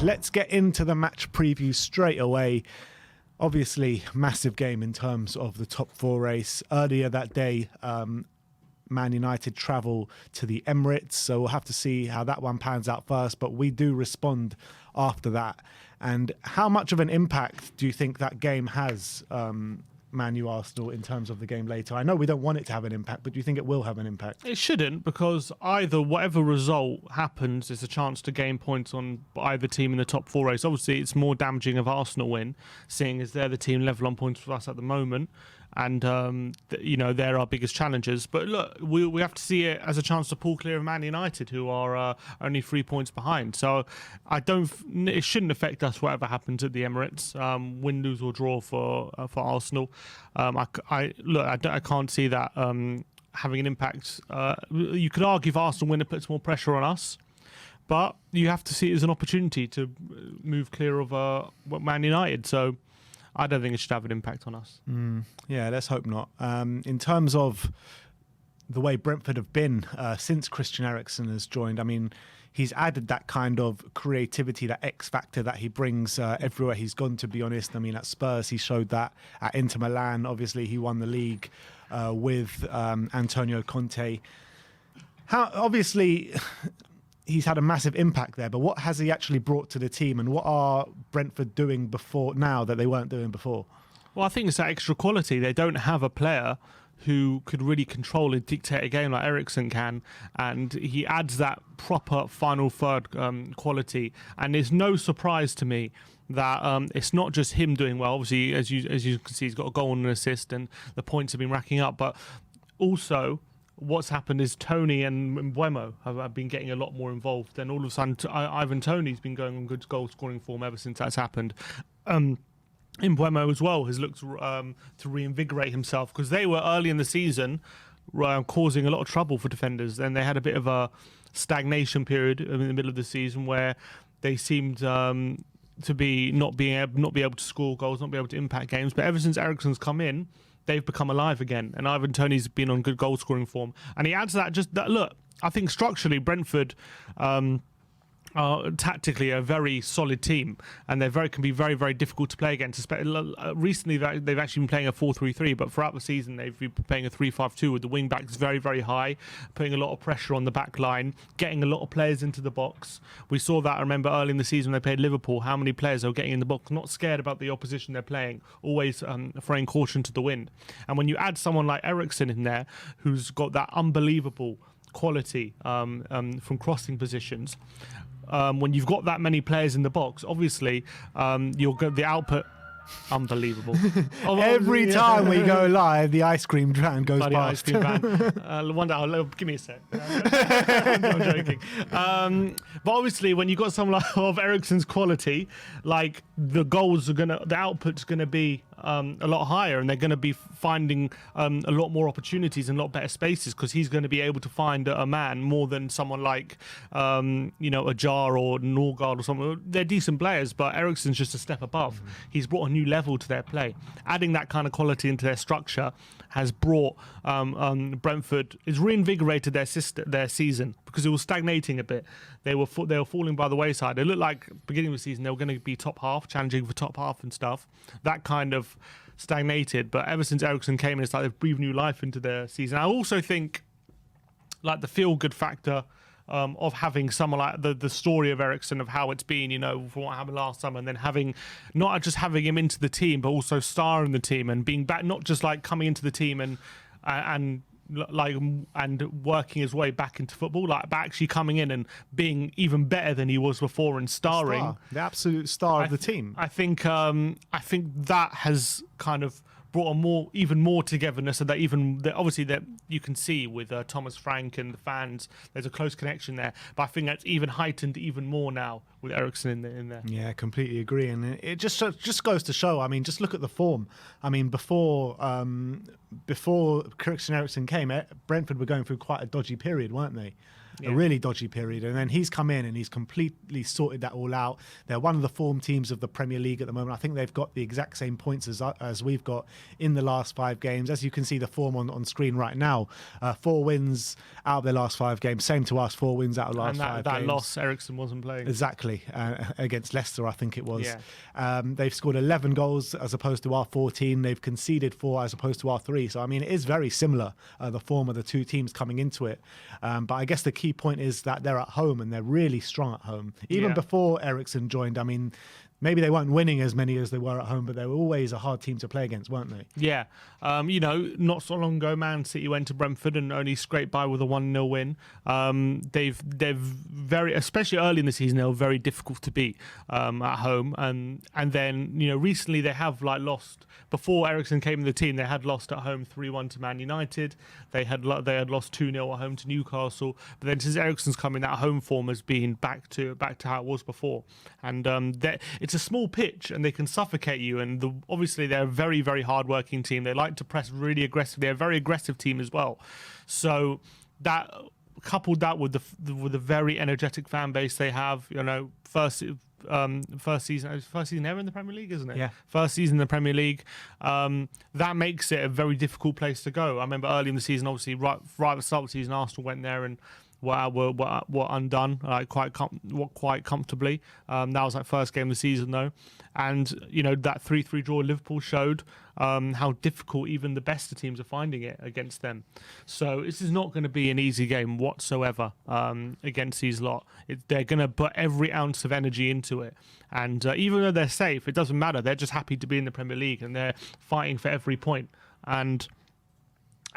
let's get into the match preview straight away. Obviously, massive game in terms of the top four race. Earlier that day, Man United travel to the Emirates, so we'll have to see how that one pans out first, but we do respond after that. And how much of an impact do you think that game has, Man U Arsenal, in terms of the game later? I know we don't want it to have an impact, but do you think it will have an impact? It shouldn't, because either whatever result happens is a chance to gain points on either team in the top four race. Obviously, it's more damaging if Arsenal win, seeing as they're the team level on points with us at the moment. And, they're our biggest challengers. But look, we have to see it as a chance to pull clear of Man United, who are only 3 points behind. So it shouldn't affect us, whatever happens at the Emirates, win, lose or draw for Arsenal. I can't see that having an impact. You could argue if Arsenal win, it puts more pressure on us. But you have to see it as an opportunity to move clear of Man United. So I don't think it should have an impact on us. Yeah, let's hope not. In terms of the way Brentford have been since Christian Eriksen has joined, I mean, he's added that kind of creativity, that X factor that he brings everywhere he's gone, to be honest. I mean, at Spurs, he showed that. At Inter Milan, obviously, he won the league with Antonio Conte. Obviously, he's had a massive impact there, but what has he actually brought to the team, and what are Brentford doing now that they weren't doing before? Well, I think it's that extra quality. They don't have a player who could really control and dictate a game like Eriksen can, and he adds that proper final third quality. And it's no surprise to me that it's not just him doing well. Obviously, as you can see, he's got a goal and an assist, and the points have been racking up, but also what's happened is Toney and Mbeumo have been getting a lot more involved. And all of a sudden, Ivan Toney's been going on good goal-scoring form ever since that's happened. Mbeumo as well has looked to reinvigorate himself, because they were early in the season causing a lot of trouble for defenders. Then they had a bit of a stagnation period in the middle of the season where they seemed to be not be able to score goals, not be able to impact games. But ever since Eriksen's come in, they've become alive again, and Ivan Toney's been on good goal scoring form, and he adds that. Look, I think structurally Brentford are tactically a very solid team, and can be very, very difficult to play against. Recently, they've actually been playing a 4-3-3, but throughout the season they've been playing a 3-5-2 with the wing backs very, very high, putting a lot of pressure on the back line, getting a lot of players into the box. We saw that, I remember, early in the season when they played Liverpool, how many players they were getting in the box, not scared about the opposition they're playing, always throwing caution to the wind. And when you add someone like Eriksen in there, who's got that unbelievable quality from crossing positions, when you've got that many players in the box, obviously you'll get the output. Unbelievable. Every time we go live, the ice cream van goes past. Ice cream van. One day, give me a sec. I'm joking. But obviously, when you've got someone of Eriksen's quality, like the output's gonna be a lot higher, and they're going to be finding a lot more opportunities and a lot better spaces, because he's going to be able to find a man more than someone like a Jar or Norgard or something. They're decent players, but Eriksen's just a step above. He's brought a new level to their play. Adding that kind of quality into their structure has brought Brentford, has reinvigorated their season, because it was stagnating a bit. They were falling by the wayside. It looked like beginning of the season they were going to be top half, challenging for top half and stuff. That kind of stagnated, but ever since Eriksen came in, it's like they've breathed new life into their season. I also think, like, the feel-good factor of having someone like the story of Eriksen, of how it's been, from what happened last summer, and then not just having him into the team, but also starring the team and being back, not just like coming into the team and working his way back into football, but actually coming in and being even better than he was before and starring. The absolute star of the team. I think that has kind of brought even more togetherness, and obviously that you can see with Thomas Frank and the fans, there's a close connection there. But I think that's even heightened even more now with Eriksen in there. Yeah, completely agree, and it just goes to show. I mean, just look at the form. I mean, before Christian Eriksen came, Brentford were going through quite a dodgy period, weren't they? Yeah. A really dodgy period, and then he's come in and he's completely sorted that all out. They're one of the form teams of the Premier League at the moment. I think they've got the exact same points as we've got in the last 5 games. As you can see the form on screen right now, 4 wins out of their last 5 games. Same to us, 4 wins out of the last 5 games. That loss, Eriksen wasn't playing. Exactly. exactly, against Leicester, I think it was. Yeah. They've scored 11 goals as opposed to our 14. They've conceded 4 as opposed to our 3. So, I mean, it is very similar, the form of the two teams coming into it. But I guess the key point is that they're at home and they're really strong at home. Even before Eriksen joined, I mean, maybe they weren't winning as many as they were at home, but they were always a hard team to play against, weren't they? Yeah. Not so long ago, Man City went to Brentford and only scraped by with a 1-0 win. They've very, especially early in the season, they were very difficult to beat at home. And then, recently they have lost. Before Eriksen came in the team, they had lost at home 3-1 to Man United. They had lost 2-0 at home to Newcastle. But then since Eriksen's come in, that home form has been back to how it was before. And it's a small pitch and they can suffocate you. And obviously they're a very, very hard-working team. They like to press really aggressively. They're a very aggressive team as well. So that coupled that with the very energetic fan base they have, first season ever in the Premier League, isn't it? Yeah. First season in the Premier League. That makes it a very difficult place to go. I remember early in the season, obviously, right at the start of the season, Arsenal went there and were undone quite comfortably. That was first game of the season though, and that 3-3 draw Liverpool showed how difficult even the best of teams are finding it against them. So this is not going to be an easy game whatsoever against these lot. They're going to put every ounce of energy into it, and even though they're safe, it doesn't matter. They're just happy to be in the Premier League and they're fighting for every point. And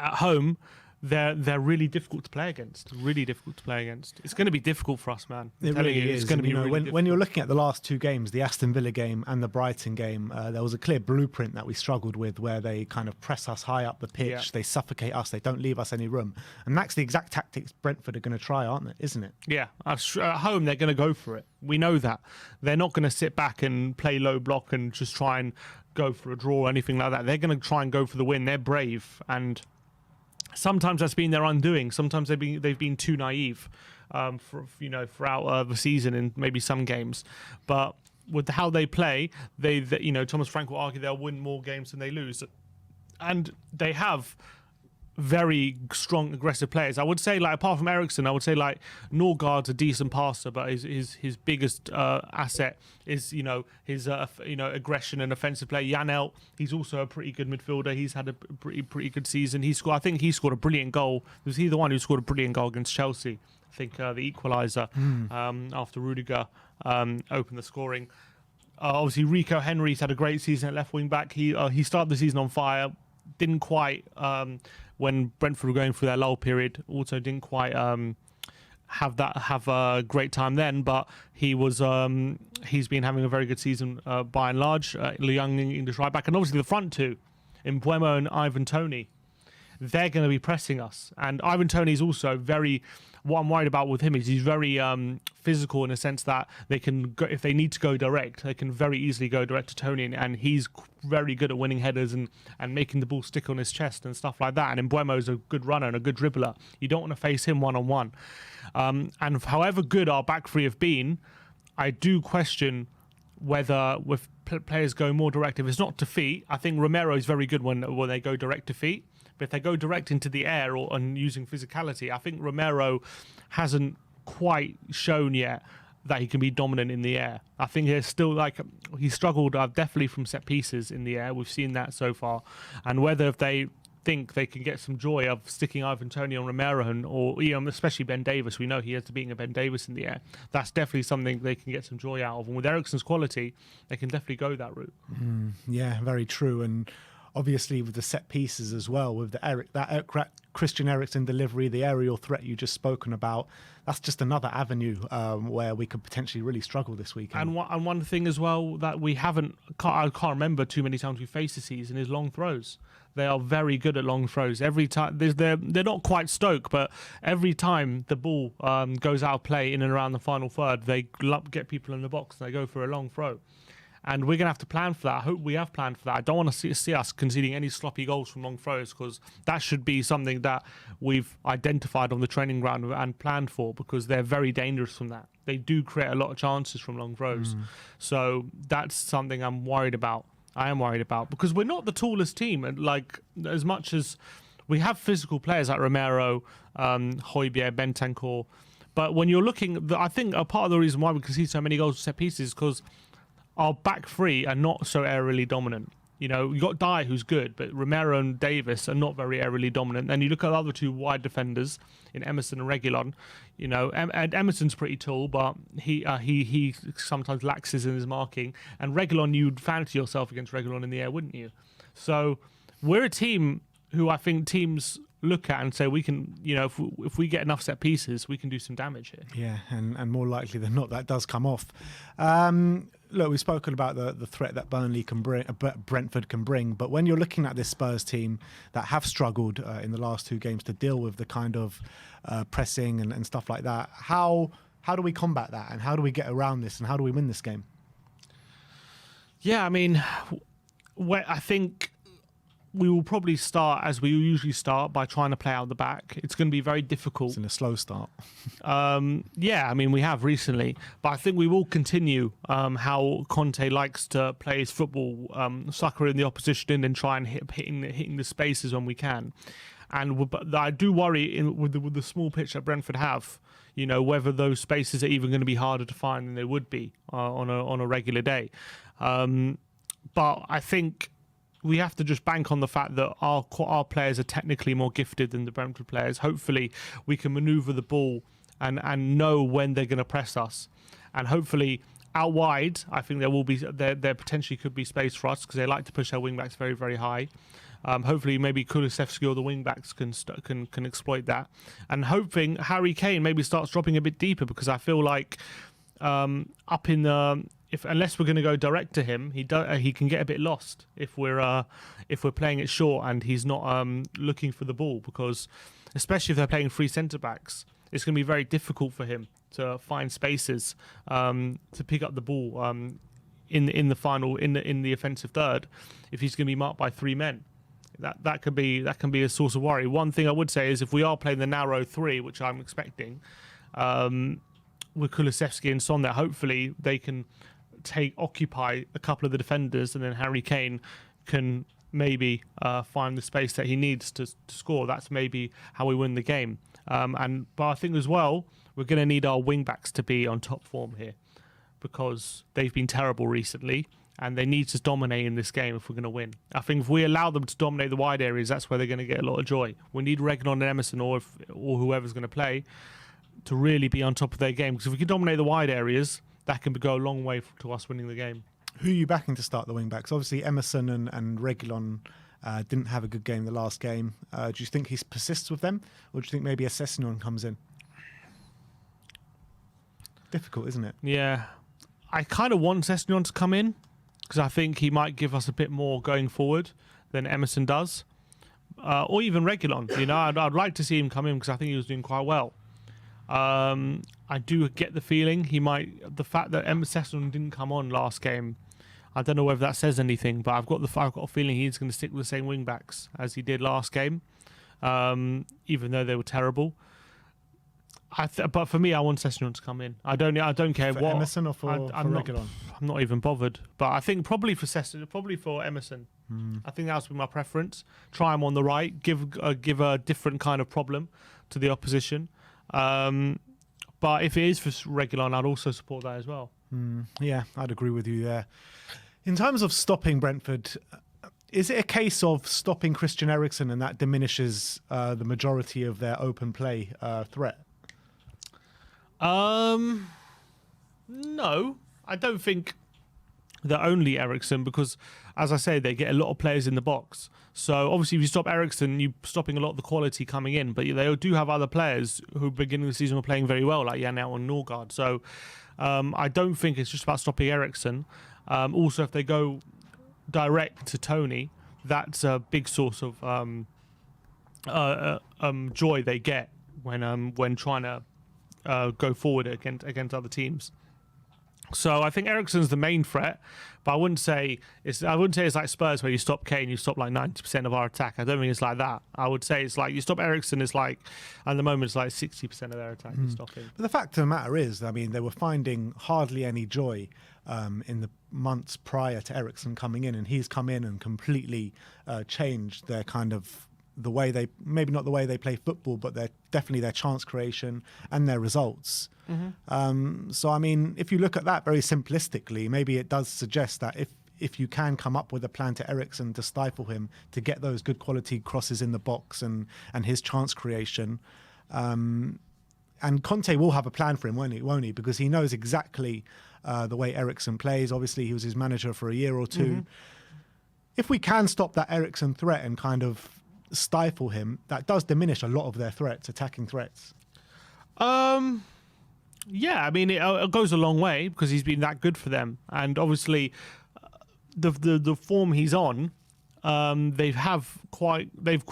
at home, they're really difficult to play against. Really difficult to play against. It's going to be difficult for us, man. It really is. It's going to be really difficult. When you're looking at the last two games, the Aston Villa game and the Brighton game, there was a clear blueprint that we struggled with, where they kind of press us high up the pitch, Yeah. they suffocate us, they don't leave us any room, and that's the exact tactics Brentford are going to try, aren't they? Isn't it? Yeah, at home they're going to go for it. We know that. They're not going to sit back and play low block and just try and go for a draw or anything like that. They're going to try and go for the win. They're brave, and sometimes that's been their undoing. Sometimes they've been too naive, throughout the season in maybe some games. But with how they play, Thomas Frank will argue they'll win more games than they lose, and they have very strong, aggressive players. I would say, apart from Eriksen, I would say Norgard's a decent passer, but his biggest asset is his aggression and offensive play. Janelt, he's also a pretty good midfielder. He's had a pretty good season. I think he scored a brilliant goal. Was he the one who scored a brilliant goal against Chelsea? I think the equaliser after Rudiger opened the scoring. Obviously, Rico Henry's had a great season at left wing back. He started the season on fire. Didn't quite, when Brentford were going through their lull period, also didn't quite have a great time then. But he's been having a very good season by and large. The young English right back, and obviously the front two, Mbeumo and Ivan Toney, they're going to be pressing us. And Ivan Toney is also very. What I'm worried about with him is he's very physical in a sense that they can go, if they need to go direct, they can very easily go direct to Toney, and he's very good at winning headers and making the ball stick on his chest and stuff like that. And Mbeumo's a good runner and a good dribbler. You don't want to face him one-on-one. And however good our back three have been, I do question whether with players going more direct, if it's not to feet, I think Romero is very good when they go direct to feet. But if they go direct into the air and using physicality, I think Romero hasn't quite shown yet that he can be dominant in the air. I think he's still he struggled definitely from set pieces in the air. We've seen that so far. And whether if they think they can get some joy of sticking Ivan Toney on Romero or especially Ben Davies, we know he has to being a Ben Davies in the air. That's definitely something they can get some joy out of. And with Eriksen's quality, they can definitely go that route. Yeah, very true. And obviously with the set pieces as well, with that Christian Eriksen delivery, the aerial threat you just spoken about, that's just another avenue where we could potentially really struggle this weekend. And one thing as well that I can't remember too many times we faced this season is long throws. They are very good at long throws. Every time they're not quite Stoke, but every time the ball goes out of play in and around the final third, they get people in the box and they go for a long throw. And we're going to have to plan for that. I hope we have planned for that. I don't want to see us conceding any sloppy goals from long throws, because that should be something that we've identified on the training ground and planned for, because they're very dangerous from that. They do create a lot of chances from long throws. So that's something I'm worried about. I am worried about, because we're not the tallest team. And as much as we have physical players like Romero, Højbjerg, Bentancur, But when you're looking, I think a part of the reason why we can see so many goals from set pieces is because our back three are not so aerially dominant. You know, you got Dyer, who's good, but Romero and Davis are not very aerially dominant. And you look at the other two wide defenders in Emerson and Reguilon. You know, and Emerson's pretty tall, but he sometimes laxes in his marking. And Reguilon, you'd fancy yourself against Reguilon in the air, wouldn't you? So we're a team who I think teams look at and say we can, you know, if we get enough set pieces, we can do some damage here. Yeah, and more likely than not, that does come off. Look, we've spoken about the threat that Burnley can bring, Brentford can bring, but when you're looking at this Spurs team that have struggled in the last two games to deal with the kind of pressing and stuff like that, how do we combat that, and how do we get around this, and how do we win this game? Yeah, I mean, I think we will probably start as we usually start by trying to play out the back. It's going to be very difficult. It's in a slow start. Yeah, I mean, we have recently, but I think we will continue how Conte likes to play his football, sucker in the opposition in and try and hitting the spaces when we can. And I do worry with the small pitch that Brentford have, you know, whether those spaces are even going to be harder to find than they would be on a regular day. But I think we have to just bank on the fact that our players are technically more gifted than the Brentford players. Hopefully, we can manoeuvre the ball and know when they're going to press us. And hopefully, out wide, I think there potentially could be space for us because they like to push their wing backs very, very high. Hopefully, maybe Kulusevski or the wing backs can exploit that. And hoping Harry Kane maybe starts dropping a bit deeper, because I feel like up in the unless we're going to go direct to him, he can get a bit lost if we're playing it short and he's not looking for the ball, because especially if they're playing three centre backs, it's going to be very difficult for him to find spaces to pick up the ball in the offensive third if he's going to be marked by three men. That can be a source of worry. One thing I would say is if we are playing the narrow three, which I'm expecting, with Kulusevski and Son, that hopefully they can occupy a couple of the defenders, and then Harry Kane can maybe find the space that he needs to score. That's maybe how we win the game. But I think as well, we're going to need our wing backs to be on top form here, because they've been terrible recently and they need to dominate in this game if we're going to win. I think if we allow them to dominate the wide areas, that's where they're going to get a lot of joy. We need Reguilon and Emerson or whoever's going to play to really be on top of their game, because if we can dominate the wide areas, that can go a long way to us winning the game. Who are you backing to start the wing backs? Obviously, Emerson and Reguilon didn't have a good game the last game. Do you think he persists with them, or do you think maybe a Sessegnon comes in? Difficult, isn't it? Yeah. I kind of want Sessegnon to come in, because I think he might give us a bit more going forward than Emerson does. Or even Reguilon. You know, I'd like to see him come in because I think he was doing quite well. I do get the feeling the fact that Sessegnon didn't come on last game, I don't know whether that says anything, but I've got a feeling he's going to stick with the same wing backs as he did last game, even though they were terrible. But for me, I want Sessegnon to come in. I don't care for what Emerson or for Reguilon. I'm not even bothered. But I think probably for Emerson. I think that would be my preference. Try him on the right, give a different kind of problem to the opposition. But if it is for Reguilon, I'd also support that as well. Yeah, I'd agree with you there. In terms of stopping Brentford, is it a case of stopping Christian Eriksen and that diminishes the majority of their open play threat? No, I don't think they're only Eriksen, because, as I say, they get a lot of players in the box. So obviously, if you stop Eriksen, you're stopping a lot of the quality coming in. But they do have other players who, beginning of the season, were playing very well, like Janelt and Norgard. So I don't think it's just about stopping Eriksen. Also, if they go direct to Toney, that's a big source of joy they get when trying to go forward against other teams. So I think Eriksen's the main threat, but I wouldn't say it's like Spurs where you stop Kane, you stop like 90% of our attack. I don't think it's like that. I would say it's like you stop Eriksen, it's like at the moment it's like 60% of their attack is stopping. But the fact of the matter is, I mean, they were finding hardly any joy in the months prior to Eriksen coming in, and he's come in and completely changed their kind of the way they, maybe not the way they play football, but they're definitely their chance creation and their results. So, I mean, if you look at that very simplistically, maybe it does suggest that if you can come up with a plan to Eriksen to stifle him, to get those good quality crosses in the box and his chance creation, and Conte will have a plan for him, won't he? Because he knows exactly the way Eriksen plays. Obviously, he was his manager for a year or two. If we can stop that Eriksen threat and kind of stifle him, that does diminish a lot of their threats, attacking threats. Yeah, I mean, it goes a long way because he's been that good for them. And obviously, the form he's on, they've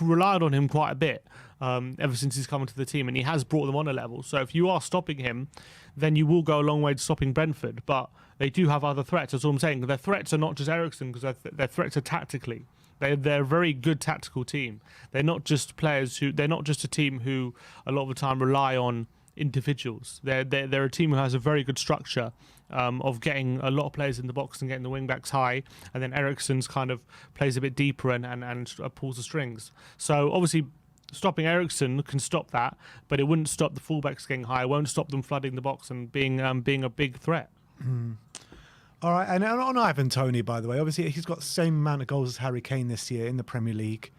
relied on him quite a bit ever since he's come into the team, and he has brought them on a level. So if you are stopping him, then you will go a long way to stopping Brentford. But they do have other threats. That's all I'm saying. Their threats are not just Eriksen, because their threats are tactically. They're a very good tactical team. They're not just a team who a lot of the time rely on individuals. They're a team who has a very good structure of getting a lot of players in the box and getting the wing backs high, and then Eriksen's kind of plays a bit deeper and pulls the strings. So obviously stopping Eriksen can stop that, but it wouldn't stop the fullbacks getting high. It won't stop them flooding the box and being a big threat. All right, and on Ivan Toney, by the way, obviously he's got the same amount of goals as Harry Kane this year in the Premier League.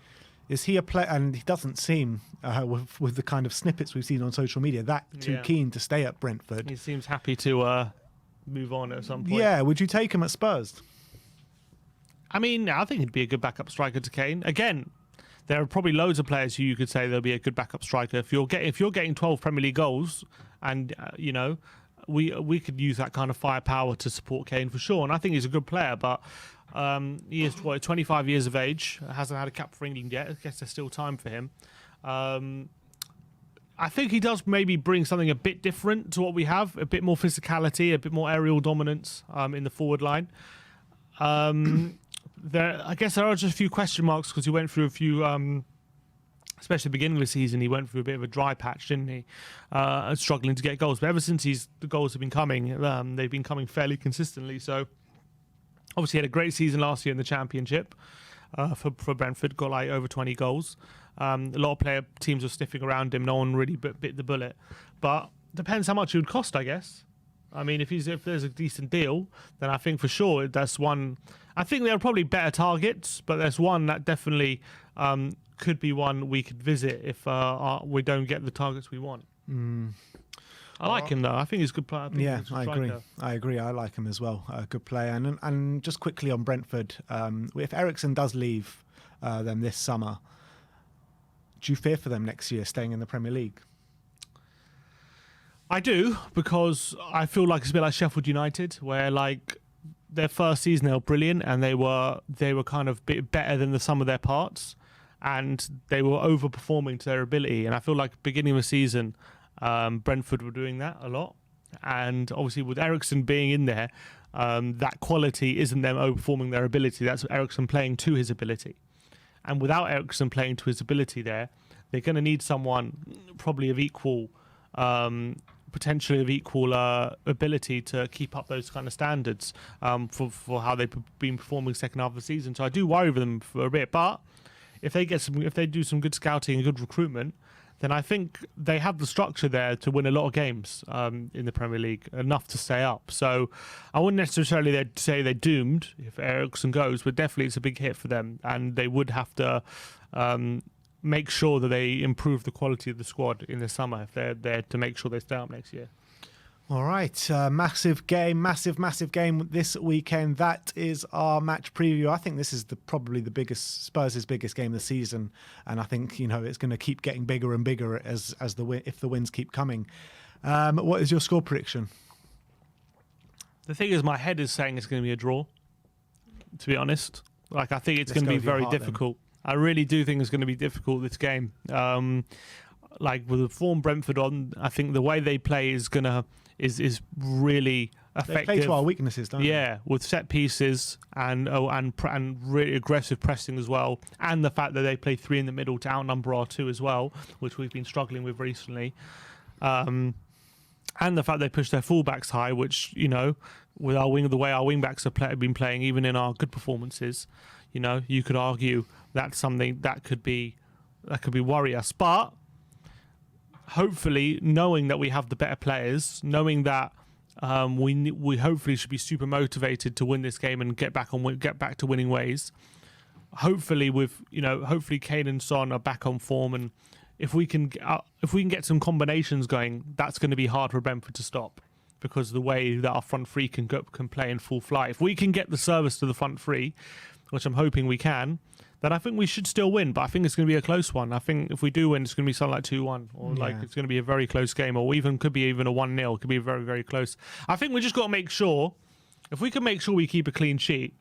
Is he a player? And he doesn't seem, with the kind of snippets we've seen on social media, that too keen to stay at Brentford. He seems happy to move on at some point. Yeah, would you take him at Spurs? I mean, I think he'd be a good backup striker to Kane. Again, there are probably loads of players who you could say they'll be a good backup striker. If you're getting 12 Premier League goals, and we could use that kind of firepower to support Kane for sure. And I think he's a good player, but he is 25 years of age, hasn't had a cap for England yet. I guess there's still time for him. I think he does maybe bring something a bit different to what we have, a bit more physicality, a bit more aerial dominance in the forward line. I guess there are just a few question marks because he went through a few, especially at the beginning of the season, he went through a bit of a dry patch, didn't he? Struggling to get goals. But ever since the goals have been coming, they've been coming fairly consistently. So obviously he had a great season last year in the Championship for Brentford, got like over 20 goals. A lot of teams were sniffing around him. No one really bit the bullet. But depends how much it would cost, I guess. I mean, if there's a decent deal, then I think for sure that's one. I think there are probably better targets, but there's one that definitely could be one we could visit if we don't get the targets we want. I like him though. I think he's a good player. I agree. I like him as well. A good player. And just quickly on Brentford, if Eriksen does leave them this summer, do you fear for them next year staying in the Premier League? I do, because I feel like it's a bit like Sheffield United, where like their first season they were brilliant and they were kind of bit better than the sum of their parts, and they were overperforming to their ability. And I feel like beginning of the season, Brentford were doing that a lot, and obviously with Eriksen being in there, that quality isn't them overperforming their ability. That's Eriksen playing to his ability, and without Eriksen playing to his ability, they're going to need someone probably of equal. Potentially of equal ability to keep up those kind of standards for how they've been performing second half of the season. So I do worry for them for a bit, but if they do some good scouting and good recruitment, then I think they have the structure there to win a lot of games in the Premier League, enough to stay up. So I wouldn't necessarily say they're doomed if Eriksen goes, but definitely it's a big hit for them, and they would have to make sure that they improve the quality of the squad in the summer if they're there to make sure they stay up next year. All right, massive game this weekend. That is our match preview. I think this is probably the biggest Spurs' biggest game of the season, and I think it's going to keep getting bigger and bigger if the wins keep coming. What is your score prediction? The thing is, my head is saying it's going to be a draw. To be honest, I think it's going to be very difficult. I really do think it's going to be difficult, this game. With the form Brentford on, I think the way they play is really effective. They play to our weaknesses, don't they? Yeah, with set pieces and really aggressive pressing as well, and the fact that they play three in the middle to outnumber our two as well, which we've been struggling with recently. And the fact they push their fullbacks high, which with the way our wing backs have been playing, even in our good performances, you could argue that's something that could be worry us. But hopefully, knowing that we have the better players, knowing that we hopefully should be super motivated to win this game and get back to winning ways. Hopefully, hopefully Kane and Son are back on form, and if we can get some combinations going, that's going to be hard for Brentford to stop, because of the way that our front three can play in full flight. If we can get the service to the front three, which I'm hoping we can, then I think we should still win. But I think it's going to be a close one. I think if we do win, it's going to be something like 2-1, or like it's going to be a very close game, or could be even a 1-0. It could be very, very close. I think we just got to make sure, if we can make sure we keep a clean sheet,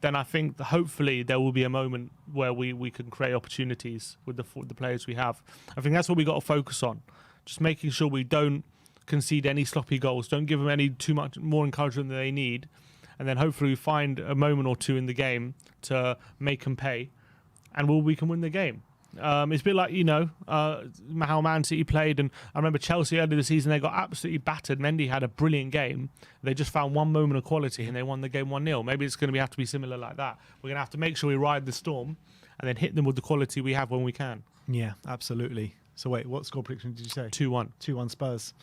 then I think that hopefully there will be a moment where we can create opportunities with the players we have. I think that's what we got to focus on. Just making sure we don't concede any sloppy goals, don't give them any too much more encouragement than they need, and then hopefully we find a moment or two in the game to make them pay, and we can win the game. It's a bit like, how Man City played, and I remember Chelsea earlier this season, they got absolutely battered. Mendy had a brilliant game. They just found one moment of quality and they won the game 1-0. Maybe it's going to have to be similar like that. We're going to have to make sure we ride the storm and then hit them with the quality we have when we can. Yeah, absolutely. So wait, what score prediction did you say? 2-1. 2-1 Spurs.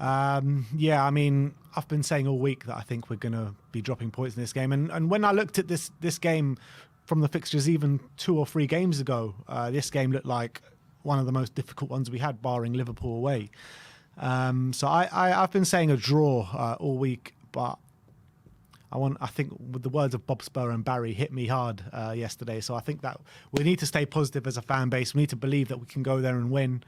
Yeah, I mean, I've been saying all week that I think we're going to be dropping points in this game. And when I looked at this game from the fixtures even 2 or 3 games ago, this game looked like one of the most difficult ones we had, barring Liverpool away. So I've been saying a draw all week, but I think with the words of Bob Spur and Barry hit me hard yesterday. So I think that we need to stay positive as a fan base. We need to believe that we can go there and win.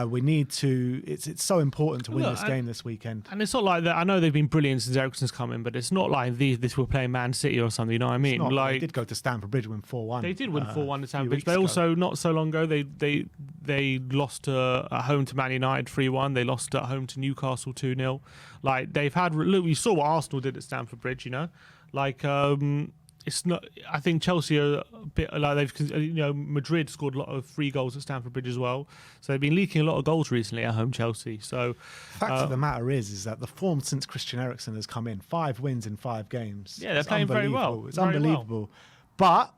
We need to. It's so important to win this game this weekend. And it's not like that. I know they've been brilliant since Eriksen's come in, but it's not like this we're playing Man City or something. You know what I mean? Like they did go to Stamford Bridge and win 4-1. They did win 4-1 at Stamford Bridge. They also not so long ago they lost at home to Man United 3-1. They lost at home to Newcastle 2-0. Like they've had. Look, you saw what Arsenal did at Stamford Bridge. It's not. I think Chelsea are a bit like Madrid scored a lot of 3 goals at Stamford Bridge as well. So they've been leaking a lot of goals recently at home, Chelsea. So fact of the matter is that the form since Christian Eriksen has come in, 5 wins in 5 games. Yeah, they're playing very well. It's unbelievable. But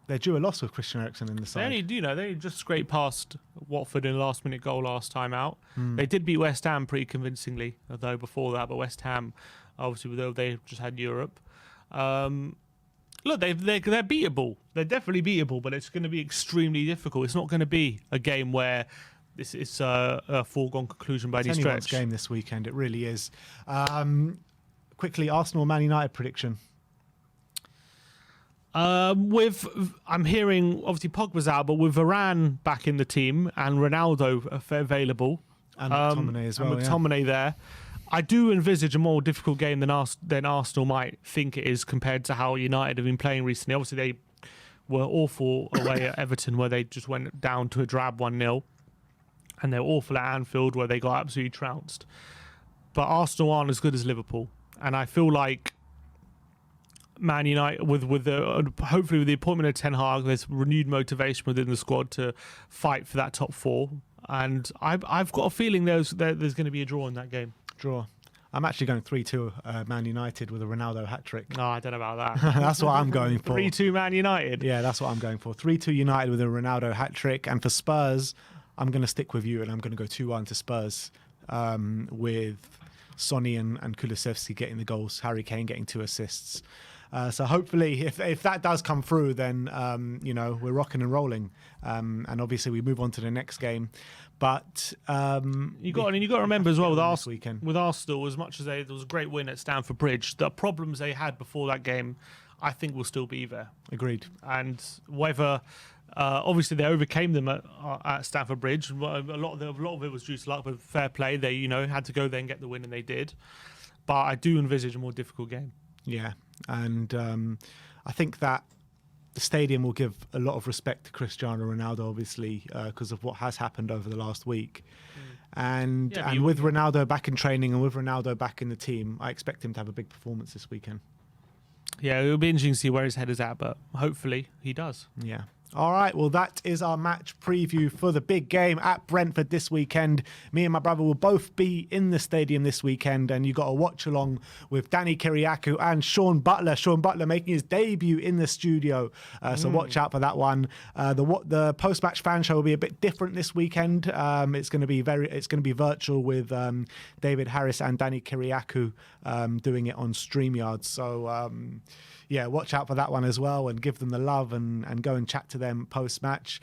they're due a loss with Christian Eriksen in the side. They just scraped past Watford in a last-minute goal last time out. They did beat West Ham pretty convincingly, though, before that. But West Ham, obviously, they just had Europe. Look, they're beatable. They're definitely beatable, but it's going to be extremely difficult. It's not going to be a game where this is a foregone conclusion by any stretch. It's anyone's game this weekend. It really is. Quickly, Arsenal Man United prediction. I'm hearing obviously Pogba's out, but with Varane back in the team and Ronaldo available, and McTominay as well. And McTominay there, I do envisage a more difficult game than Arsenal might think it is compared to how United have been playing recently. Obviously, they were awful away at Everton, where they just went down to a drab 1-0, and they're awful at Anfield, where they got absolutely trounced. But Arsenal aren't as good as Liverpool, and I feel like Man United, hopefully with the appointment of Ten Hag, there's renewed motivation within the squad to fight for that top 4, and I've got a feeling there's going to be a draw in that game. Draw. I'm actually going 3-2 Man United with a Ronaldo hat-trick. No, I don't know about that. That's what I'm going for. 3-2 Man United? Yeah, that's what I'm going for. 3-2 United with a Ronaldo hat-trick. And for Spurs, I'm going to stick with you and I'm going to go 2-1 to Spurs with Toney and Kulusevski getting the goals, Harry Kane getting 2 assists. So hopefully, if that does come through, then we're rocking and rolling, and obviously we move on to the next game. But you got to remember as well with Arsenal, as much as there was a great win at Stamford Bridge, the problems they had before that game, I think will still be there. Agreed. And whether obviously they overcame them at Stamford Bridge, a lot of it was due to luck, but fair play. They had to go there and get the win, and they did. But I do envisage a more difficult game. Yeah, and I think that the stadium will give a lot of respect to Cristiano Ronaldo, obviously, because of what has happened over the last week. And with Ronaldo back in training and with Ronaldo back in the team, I expect him to have a big performance this weekend. Yeah, it'll be interesting to see where his head is at, but hopefully he does. Yeah. All right, well, that is our match preview for the big game at Brentford this weekend. Me and my brother will both be in the stadium this weekend, and you got to watch along with Danny Kiriakou and Sean Butler. Sean Butler making his debut in the studio, so watch out for that one. The post-match fan show will be a bit different this weekend. It's going to be virtual with David Harris and Danny Kiriakou doing it on StreamYard. So. Yeah, watch out for that one as well and give them the love and go and chat to them post-match.